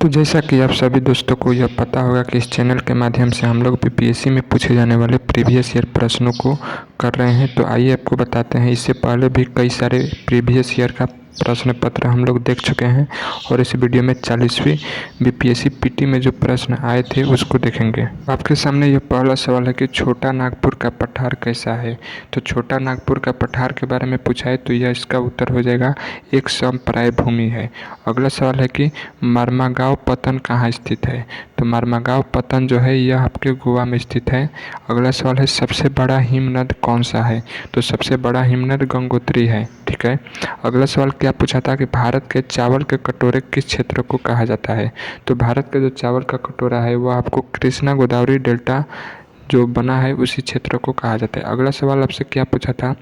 तो जैसा कि आप सभी दोस्तों को यह पता होगा कि इस चैनल के माध्यम से हम लोग बीपीएससी में पूछे जाने वाले प्रीवियस ईयर प्रश्नों को कर रहे हैं। तो आइए आपको बताते हैं, इससे पहले भी कई सारे प्रीवियस ईयर का प्रश्न पत्र हम लोग देख चुके हैं और इस वीडियो में 40वीं बीपीएससी पीटी में जो प्रश्न आए थे उसको देखेंगे। आपके सामने ये पहला सवाल है कि छोटा नागपुर का पठार कैसा है। तो छोटा नागपुर का पठार के बारे में पूछा है तो यह इसका उत्तर हो जाएगा एक समप्राय भूमि है। अगला सवाल है कि मर्मागांव पत्तन कहाँ स्थित है। तो मर्मागांव पत्तन जो है यह आपके गोवा में स्थित है। अगला सवाल है सबसे बड़ा हिमनद कौन सा है। तो सबसे बड़ा हिमनद गंगोत्री है। ठीक है। अगला सवाल क्या पूछा था कि भारत के चावल के कटोरे किस क्षेत्र को कहा जाता है। तो भारत का जो चावल का कटोरा है वह आपको कृष्णा गोदावरी डेल्टा जो बना है उसी क्षेत्र को कहा जाता है। अगला सवाल आपसे क्या पूछा था,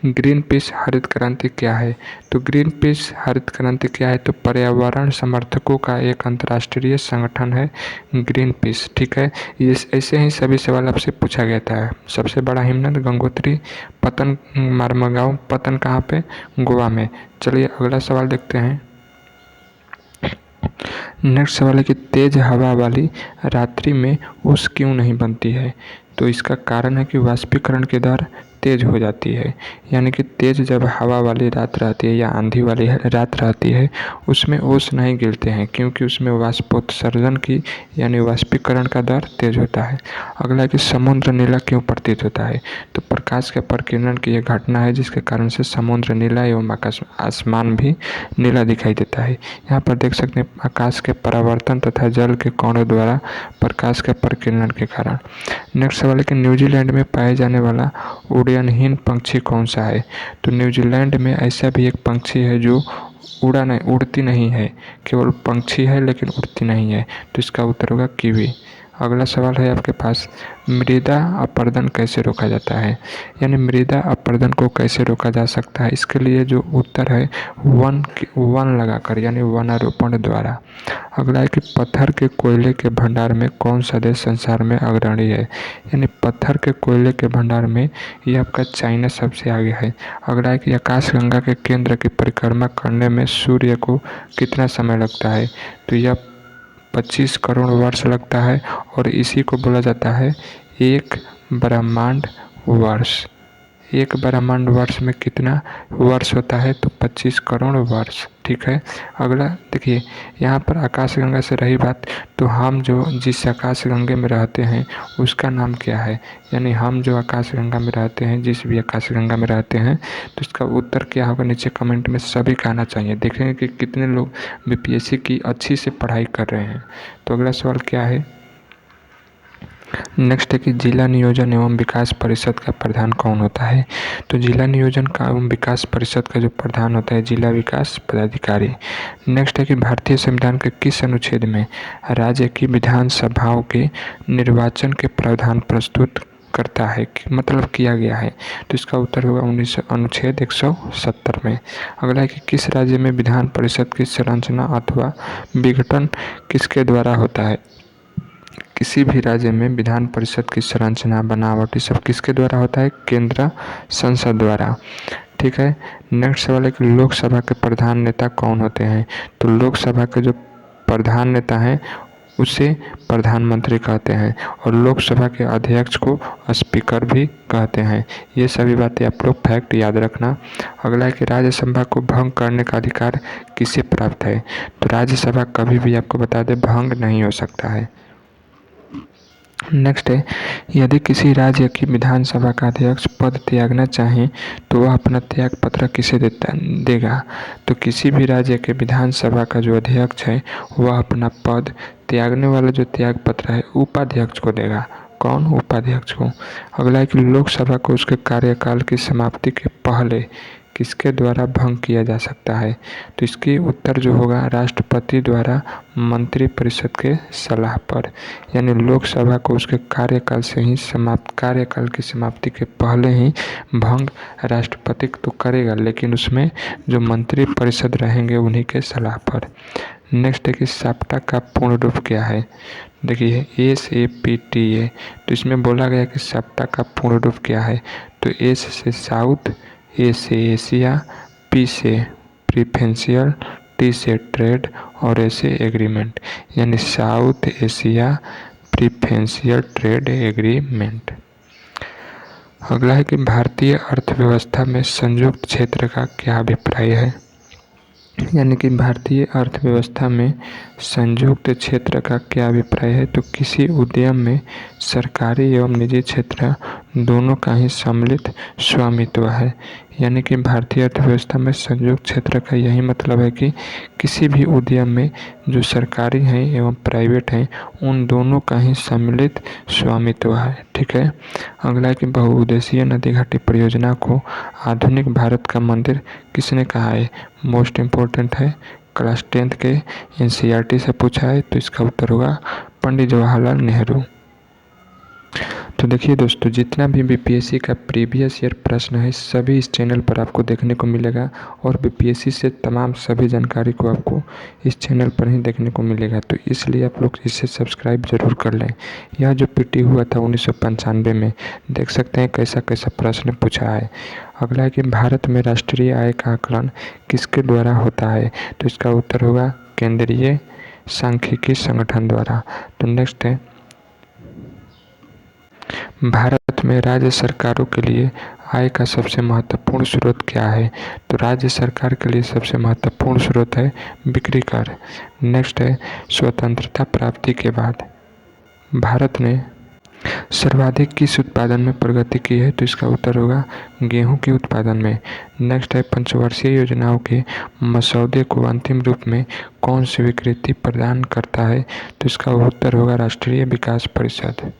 ग्रीन पीस हरित क्रांति क्या है। तो ग्रीन पीस हरित क्रांति क्या है, तो पर्यावरण समर्थकों का एक अंतर्राष्ट्रीय संगठन है ग्रीन पीस। ठीक है। ये ऐसे ही सभी सवाल आपसे पूछा गया था। सबसे बड़ा हिमनद गंगोत्री, पतन मर्मागांव पतन कहाँ पे, गोवा में। चलिए अगला सवाल देखते हैं। नेक्स्ट सवाल है कि तेज हवा वाली रात्रि में ओस क्यों नहीं बनती है। तो इसका कारण है कि वाष्पीकरण की दर तेज हो जाती है। यानी कि तेज जब हवा वाली रात रहती है या आंधी वाली रात रहती है उसमें ओस नहीं गिरते हैं, क्योंकि उसमें वाष्पोत्सर्जन की यानी वाष्पीकरण का दर तेज होता है। अगला है कि समुद्र नीला क्यों प्रतीत होता है। तो प्रकाश के प्रकीर्णन की यह घटना है जिसके कारण से समुद्र नीला एवं आसमान भी नीला दिखाई देता है। यहाँ पर देख सकते हैं आकाश के परावर्तन तथा जल के कणों द्वारा प्रकाश के प्रकीर्णन के कारण। नेक्स्ट सवाल है कि न्यूजीलैंड में पाए जाने वाला उड़नहीन पक्षी कौन सा है। तो न्यूजीलैंड में ऐसा भी एक पक्षी है जो उड़ती नहीं है, केवल पंछी है लेकिन उड़ती नहीं है। तो इसका उत्तर होगा कीवी। अगला सवाल है आपके पास, मृदा अपरदन कैसे रोका जाता है। यानी मृदा अपरदन को कैसे रोका जा सकता है, इसके लिए जो उत्तर है वन लगाकर यानी वनारोपण द्वारा। अगला है कि पत्थर के कोयले के भंडार में कौन सा देश संसार में अग्रणी है। यानी पत्थर के कोयले के भंडार में ये आपका चाइना सबसे आगे है। अगला है कि आकाशगंगा के केंद्र की परिक्रमा करने में सूर्य को कितना समय लगता है। तो यह 25 करोड़ वर्ष लगता है और इसी को बोला जाता है एक ब्रह्मांड वर्ष। एक ब्रह्मांड वर्ष में कितना वर्ष होता है, तो 25 करोड़ वर्ष। ठीक है। अगला देखिए, यहाँ पर आकाशगंगा से रही बात, तो हम जो जिस आकाशगंगा में रहते हैं उसका नाम क्या है। यानी हम जो आकाशगंगा में रहते हैं, जिस भी आकाशगंगा में रहते हैं, तो इसका उत्तर क्या होगा नीचे कमेंट में सभी कहना चाहिए। देखेंगे कि कितने लोग बीपीएससी की अच्छी से पढ़ाई कर रहे हैं। तो अगला सवाल क्या है, नेक्स्ट है कि जिला नियोजन एवं विकास परिषद का प्रधान कौन होता है। तो जिला नियोजन का एवं विकास परिषद का जो प्रधान होता है जिला विकास पदाधिकारी। नेक्स्ट है कि भारतीय संविधान के किस अनुच्छेद में राज्य की विधानसभाओं के निर्वाचन के प्रावधान प्रस्तुत करता है, मतलब किया गया है। तो इसका उत्तर होगा अनुच्छेद 170 में। अगला है कि किस राज्य में विधान परिषद की संरचना अथवा विघटन किसके द्वारा होता है। किसी भी राज्य में विधान परिषद की संरचना बनावट सब किसके द्वारा होता है, केंद्र संसद द्वारा। ठीक है। नेक्स्ट सवाल है कि लोकसभा के प्रधान नेता कौन होते हैं। तो लोकसभा के जो प्रधान नेता हैं उसे प्रधानमंत्री कहते हैं और लोकसभा के अध्यक्ष को स्पीकर भी कहते हैं। ये सभी बातें आप लोग फैक्ट याद रखना। अगला है कि राज्यसभा को भंग करने का अधिकार किसे प्राप्त है। तो राज्यसभा कभी भी आपको बता दें भंग नहीं हो सकता है। नेक्स्ट है, यदि किसी राज्य की विधानसभा का अध्यक्ष पद त्यागना चाहे तो वह अपना त्याग पत्र किसे देगा। तो किसी भी राज्य के विधानसभा का जो अध्यक्ष है वह अपना पद त्यागने वाला जो त्याग पत्र है उपाध्यक्ष को देगा। कौन, उपाध्यक्ष को। अगला है कि लोकसभा को उसके कार्यकाल की समाप्ति के पहले किसके द्वारा भंग किया जा सकता है। तो इसकी उत्तर जो होगा राष्ट्रपति द्वारा मंत्रिपरिषद के सलाह पर। यानी लोकसभा को उसके कार्यकाल से ही कार्यकाल की समाप्ति के पहले ही भंग राष्ट्रपति तो करेगा, लेकिन उसमें जो मंत्रिपरिषद रहेंगे उन्हीं के सलाह पर। नेक्स्ट है कि सप्टा का पूर्ण रूप क्या है। देखिए SAPTA। तो इसमें बोला गया कि सप्टा का पूर्ण रूप क्या है। तो एस से साउथ, ए से एशिया, पी से प्रीफरेंशियल, टी से ट्रेड और ऐसे एग्रीमेंट, यानी साउथ एशिया प्रीफरेंशियल ट्रेड एग्रीमेंट। अगला है कि भारतीय अर्थव्यवस्था में संयुक्त क्षेत्र का क्या अभिप्राय है, यानी कि भारतीय अर्थव्यवस्था में संयुक्त क्षेत्र का क्या अभिप्राय है। तो किसी उद्यम में सरकारी एवं निजी क्षेत्र दोनों का ही सम्मिलित स्वामित्व है, यानी कि भारतीय अर्थव्यवस्था में संयुक्त क्षेत्र का यही मतलब है कि किसी भी उद्यम में जो सरकारी हैं एवं प्राइवेट हैं उन दोनों का ही सम्मिलित स्वामित्व है। ठीक है। अगला है कि बहुउद्देशीय नदी घाटी परियोजना को आधुनिक भारत का मंदिर किसने कहा है। मोस्ट इम्पोर्टेंट है, क्लास 10th के NCERT से पूछा है, तो इसका उत्तर होगा पंडित जवाहरलाल नेहरू। तो देखिए दोस्तों, जितना भी BPSC का प्रीवियस ईयर प्रश्न है सभी इस चैनल पर आपको देखने को मिलेगा और BPSC से तमाम सभी जानकारी को आपको इस चैनल पर ही देखने को मिलेगा। तो इसलिए आप लोग इसे सब्सक्राइब जरूर कर लें। यह जो PT हुआ था 1995 में, देख सकते हैं कैसा कैसा प्रश्न पूछा है। अगला है कि भारत में राष्ट्रीय आय का आकलन किसके द्वारा होता है। तो इसका उत्तर होगा केंद्रीय सांख्यिकी संगठन द्वारा। तो नेक्स्ट है, भारत में राज्य सरकारों के लिए आय का सबसे महत्वपूर्ण स्रोत क्या है। तो राज्य सरकार के लिए सबसे महत्वपूर्ण स्रोत है बिक्री कर। नेक्स्ट है, स्वतंत्रता प्राप्ति के बाद भारत ने सर्वाधिक किस उत्पादन में प्रगति की है। तो इसका उत्तर होगा गेहूं के उत्पादन में। नेक्स्ट है, पंचवर्षीय योजनाओं के मसौदे को अंतिम रूप में कौन स्वीकृति प्रदान करता है। तो इसका उत्तर होगा राष्ट्रीय विकास परिषद।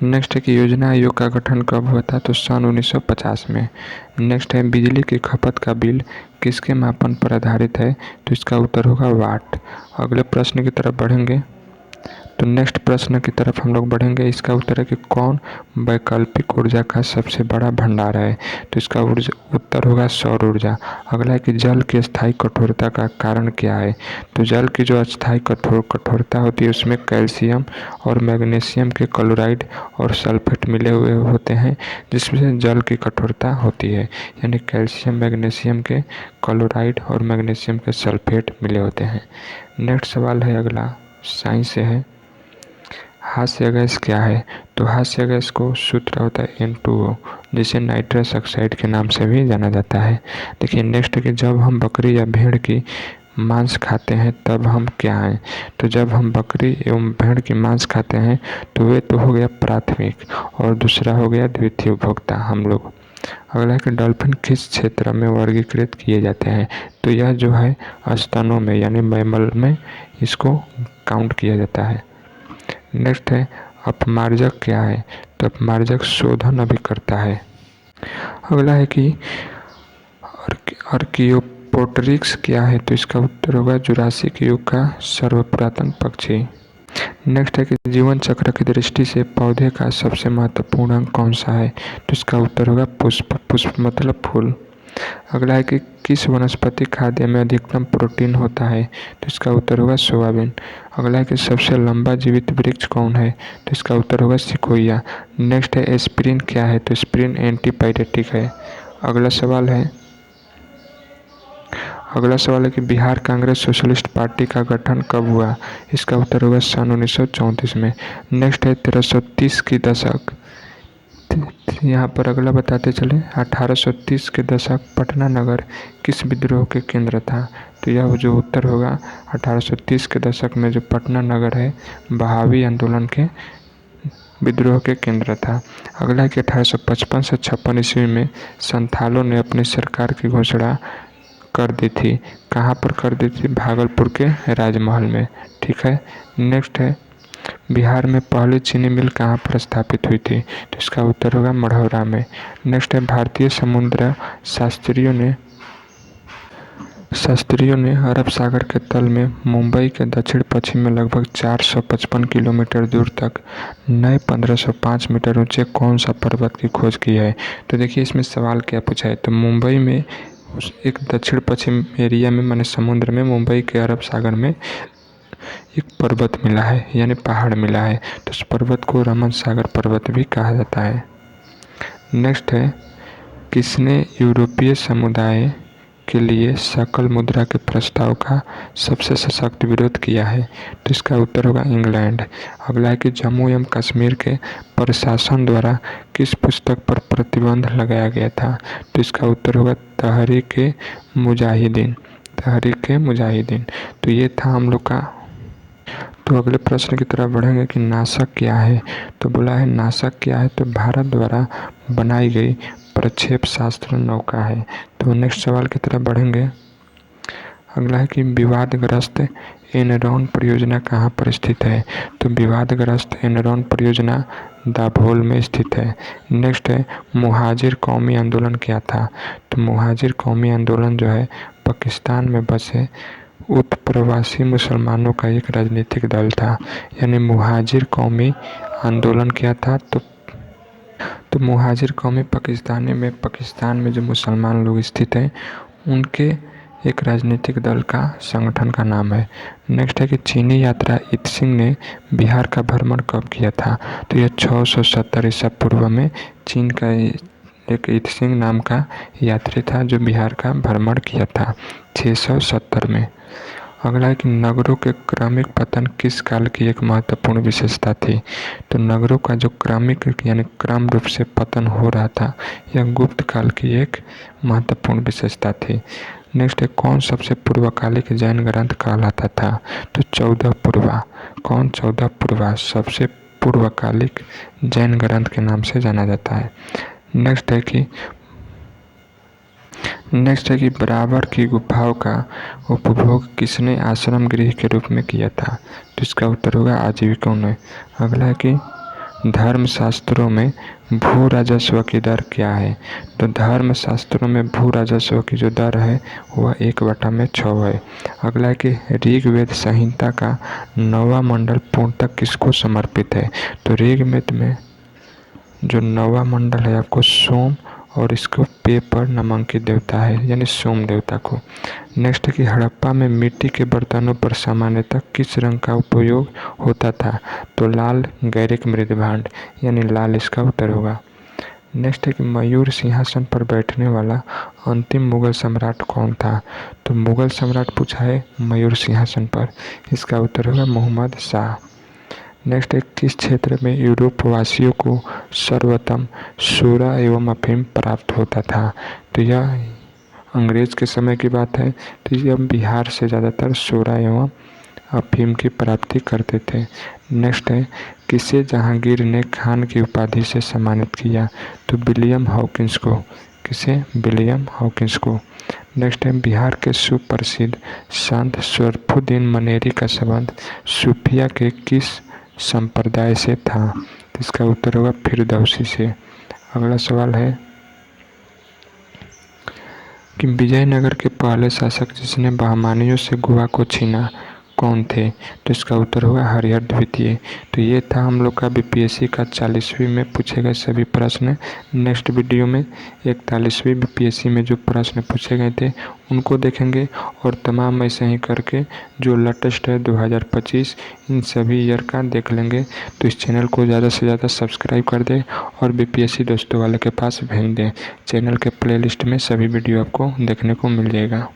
नेक्स्ट है कि योजना आयोग का गठन कब हुआ था। तो सन 1950 में। नेक्स्ट है, बिजली की खपत का बिल किसके मापन पर आधारित है। तो इसका उत्तर होगा वाट। अगले प्रश्न की तरफ बढ़ेंगे। तो नेक्स्ट प्रश्न की तरफ हम लोग बढ़ेंगे। इसका उत्तर है कि कौन वैकल्पिक ऊर्जा का सबसे बड़ा भंडार है। तो इसका उत्तर होगा सौर ऊर्जा। अगला है कि जल की स्थायी कठोरता का कारण क्या है। तो जल की जो स्थायी कठोरता होती है उसमें कैल्शियम और मैग्नीशियम के क्लोराइड और सल्फेट मिले हुए होते हैं, जिसमें जल की कठोरता होती है, यानी कैल्शियम मैग्नीशियम के क्लोराइड और मैग्नीशियम के सल्फेट मिले होते हैं। नेक्स्ट सवाल है अगला, साइंस से है, हास्य गैस क्या है। तो हास्य गैस को सूत्र होता है N2O, जिसे नाइट्रस ऑक्साइड के नाम से भी जाना जाता है। देखिए नेक्स्ट कि जब हम बकरी या भेड़ की मांस खाते हैं तब हम क्या हैं। तो जब हम बकरी एवं भेड़ की मांस खाते हैं तो वे तो हो गया प्राथमिक और दूसरा हो गया द्वितीय उपभोक्ता हम लोग। अगला है कि डॉल्फिन किस क्षेत्र में वर्गीकृत किए जाते हैं। तो यह जो है स्तनों में, यानी मैमल में इसको काउंट किया जाता है। नेक्स्ट है, अपमार्जक क्या है। तो अपमार्जक शोधन अभिकर्ता है। अगला है कि आर्कियोपोटेरिक्स क्या है। तो इसका उत्तर होगा जुरासिक युग का सर्वपुरातन पक्षी। नेक्स्ट है कि जीवन चक्र की दृष्टि से पौधे का सबसे महत्वपूर्ण अंग कौन सा है। तो इसका उत्तर होगा पुष्प। पुष्प मतलब फूल। अगला है कि किस वनस्पति खाद्य में अधिकतम प्रोटीन होता है। तो इसका उत्तर होगा सोयाबीन। अगला है कि सबसे लंबा जीवित वृक्ष कौन है। तो इसका उत्तर होगा सिकोया। नेक्स्ट है, एस्पिरिन क्या है। तो एस्पिरिन एंटीपायरेटिक है। अगला सवाल है कि बिहार कांग्रेस सोशलिस्ट पार्टी का गठन कब हुआ। इसका उत्तर होगा सन 1934 में। नेक्स्ट है, 1330 की दशक, यहाँ पर अगला बताते चले, 1830 के दशक पटना नगर किस विद्रोह के केंद्र था। तो यह जो उत्तर होगा 1830 के दशक में जो पटना नगर है बहावी आंदोलन के विद्रोह के केंद्र था। अगला है कि 1855 से 56 ईस्वी में संथालों ने अपनी सरकार की घोषणा कर दी थी। कहाँ पर कर दी थी, भागलपुर के राजमहल में। ठीक है। नेक्स्ट है, बिहार में पहली चीनी मिल कहाँ पर स्थापित हुई थी। तो इसका उत्तर होगा मढ़ौरा में। नेक्स्ट है, भारतीय समुद्र शास्त्रियों ने अरब सागर के तल में मुंबई के दक्षिण पश्चिम में लगभग 455 किलोमीटर दूर तक नए 1505 मीटर ऊंचे कौन सा पर्वत की खोज की है। तो देखिए इसमें सवाल क्या पूछा है। तो मुंबई में एक दक्षिण पश्चिम एरिया में, माने समुद्र में, मुंबई के अरब सागर में एक पर्वत मिला है, यानी पहाड़ मिला है। तो उस पर्वत को रमन सागर पर्वत भी कहा जाता है। नेक्स्ट है, किसने यूरोपीय समुदाय के लिए सकल मुद्रा के प्रस्ताव का सबसे सशक्त विरोध किया है? तो इसका उत्तर होगा इंग्लैंड। अगला है कि जम्मू एवं कश्मीर के प्रशासन द्वारा किस पुस्तक पर प्रतिबंध लगाया गया था? तो इसका उत्तर होगा तहरीक-ए-मुजाहिदीन। तहरीक-ए-मुजाहिदीन। तो ये था हम लोग का। तो अगले प्रश्न की तरफ बढ़ेंगे कि नासक क्या है? तो बोला है नासक क्या है? तो भारत द्वारा बनाई गई प्रक्षेपशास्त्र नौका है। तो नेक्स्ट सवाल की तरफ बढ़ेंगे। अगला है कि विवादग्रस्त एनरॉन परियोजना कहाँ पर स्थित है? तो विवादग्रस्त एनरॉन परियोजना दाभोल में स्थित है। नेक्स्ट है मुहाजिर कौमी आंदोलन क्या था? तो मुहाजिर कौमी आंदोलन जो है पाकिस्तान में बसे उत्प्रवासी मुसलमानों का एक राजनीतिक दल था। यानी मुहाजिर कौमी आंदोलन क्या था? तो मुहाजिर कौमी पाकिस्तान में जो मुसलमान लोग स्थित हैं उनके एक राजनीतिक दल का संगठन का नाम है। नेक्स्ट है कि चीनी यात्रा इत्सिंग ने बिहार का भ्रमण कब किया था? तो यह 670 ईसा पूर्व में चीन का एक इत्सिंग नाम का यात्री था जो बिहार का भ्रमण किया था 670 में। अगला है कि नगरों के क्रमिक पतन किस काल की एक महत्वपूर्ण विशेषता थी? तो नगरों का जो क्रमिक यानी क्रम रूप से पतन हो रहा था यह गुप्त काल की एक महत्वपूर्ण विशेषता थी। नेक्स्ट है कौन सबसे पूर्वकालिक जैन ग्रंथ कहलाता था? तो 14 पूर्वा। कौन 14 पूर्वा सबसे पूर्वकालिक जैन ग्रंथ के नाम से जाना जाता है। नेक्स्ट है कि बराबर की गुफाओं का उपभोग किसने आश्रम गृह के रूप में किया था? तो इसका उत्तर होगा आजीविकों ने। अगला है कि धर्मशास्त्रों में भू राजस्व की दर क्या है? तो धर्मशास्त्रों में भू राजस्व की जो दर है वह 1/6 है। अगला है कि ऋग्वेद संहिता का 9वां मंडल पूर्णतः किसको समर्पित है? तो ऋग्वेद में जो 9वां मंडल है आपको सोम और इसको पे पर नामांकित देवता है यानी सोम देवता को। नेक्स्ट है कि हड़प्पा में मिट्टी के बर्तनों पर सामान्यतः किस रंग का उपयोग होता था? तो लाल गैरिक मृदभांड यानी लाल इसका उत्तर होगा। नेक्स्ट है कि मयूर सिंहासन पर बैठने वाला अंतिम मुगल सम्राट कौन था? तो मुगल सम्राट पूछा है मयूर सिंहासन पर, इसका उत्तर होगा मोहम्मद शाह। नेक्स्ट है किस क्षेत्र में यूरोपवासियों को सर्वप्रथम सूरा एवं अफीम प्राप्त होता था? तो यह अंग्रेज के समय की बात है। तो यह बिहार से ज़्यादातर सूरा एवं अफीम की प्राप्ति करते थे। नेक्स्ट है किसे जहांगीर ने खान की उपाधि से सम्मानित किया? तो विलियम हॉकिंस को। किसे? विलियम हॉकिंस को। नेक्स्ट है बिहार के सुप्रसिद्ध संत शरफुद्दीन मनेरी का संबंध सूफिया के किस संप्रदाय से था? तो इसका उत्तर होगा फिरदौसी से। अगला सवाल है कि विजयनगर के पहले शासक जिसने बहमानियों से गोवा को छीना कौन थे? तो इसका उत्तर होगा हरिहर द्वितीय। तो ये था हम लोग का बीपीएससी का 40वीं में पूछे गए सभी प्रश्न। नेक्स्ट वीडियो में 41वीं बीपीएससी में जो प्रश्न पूछे गए थे उनको देखेंगे और तमाम ऐसे ही करके जो लेटेस्ट है 2025 इन सभी ईयर का देख लेंगे। तो इस चैनल को ज़्यादा से ज़्यादा सब्सक्राइब कर दें और बीपीएससी दोस्तों वाले के पास भेज दें। चैनल के प्लेलिस्ट में सभी वीडियो आपको देखने को मिल जाएगा।